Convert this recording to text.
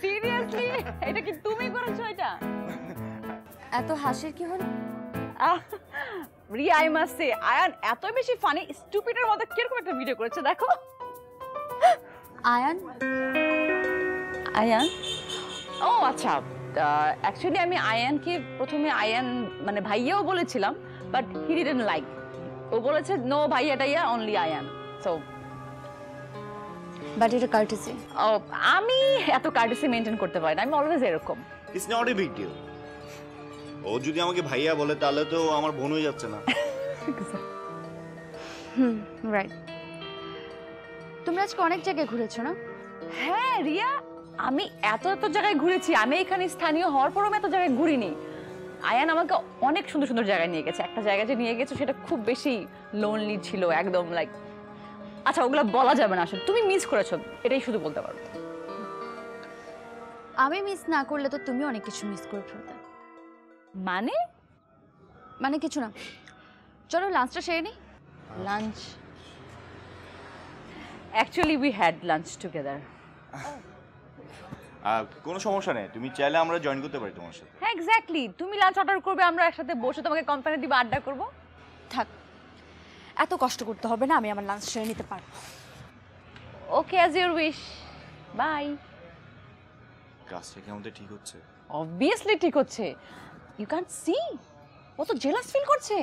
Seriously এটা কি তুমি করেছো এটা? এত হাসির কি হলো? Riya I must say Ayaan এত বেশি ফানি স্টুপিডের মতো কিরকম একটা ভিডিও করেছে দেখো। আয়ান আয়ান ও আচ্ছা, অ্যাকচুয়ালি আমি আয়ানকে প্রথমে আয়ান মানে ভাইয়াও বলেছিলাম, বাট হি ডিডন্ট লাইক। ও বলেছে নো ভাইয়া টাইয়া অনলি আয়ান। সো বাট এটা কার্টেসি। আমি এত কার্টেসি মেইনটেইন করতে পারি না, আমি অলওয়েজ এরকম। It's not a big deal. ও যদি আমাকে ভাইয়া বলে তাহলে তো আমার বোন হয়ে যাচ্ছে না? রাইট। তুমি আজকে অনেক জায়গায় ঘুরেছো না? হ্যাঁ রিয়া, আমি এত এত জায়গায় ঘুরেছি। আমি এখানে স্থানীয় হওয়ার পরও এত জায়গায় ঘুরিনি। আয়ান আমাকে অনেক সুন্দর সুন্দর জায়গায় নিয়ে গেছে। একটা জায়গায় যে নিয়ে গেছে সেটা খুব বেশি লোনলি ছিল, একদম লাইক, আচ্ছা ওগুলো বলা যাবে না আসলে। তুমি মিস করেছো এটাই শুধু বলতে পারো। আমি মিস না করলে তো তুমি অনেক কিছু মিস করে ফেলতে। মানে? মানে কিছু না, চলো লাঞ্চটা সেরে নিই। Lunch? Actually we had lunch together. কোনো সমস্যা নেই, তুমি চাইলে আমরা জয়েন করতে পারি তোমার সাথে। হ্যাঁ এক্স্যাক্টলি, তুমি লাঞ্চ অর্ডার করবে, আমরা একসাথে বসে তোমাকে কোম্পানি দিব, আড্ডা করব। থাক, এত কষ্ট করতে হবে না, আমি আমার লাঞ্চ সেরে নিতে পারবো। ওকে, অ্যাজ ইউর উইশ। বাই। কাজটা কি আমাদের ঠিক হচ্ছে? অবভিয়াসলি ঠিক হচ্ছে। ইউ ক্যান সি ও তো জেলাস ফিল করছে।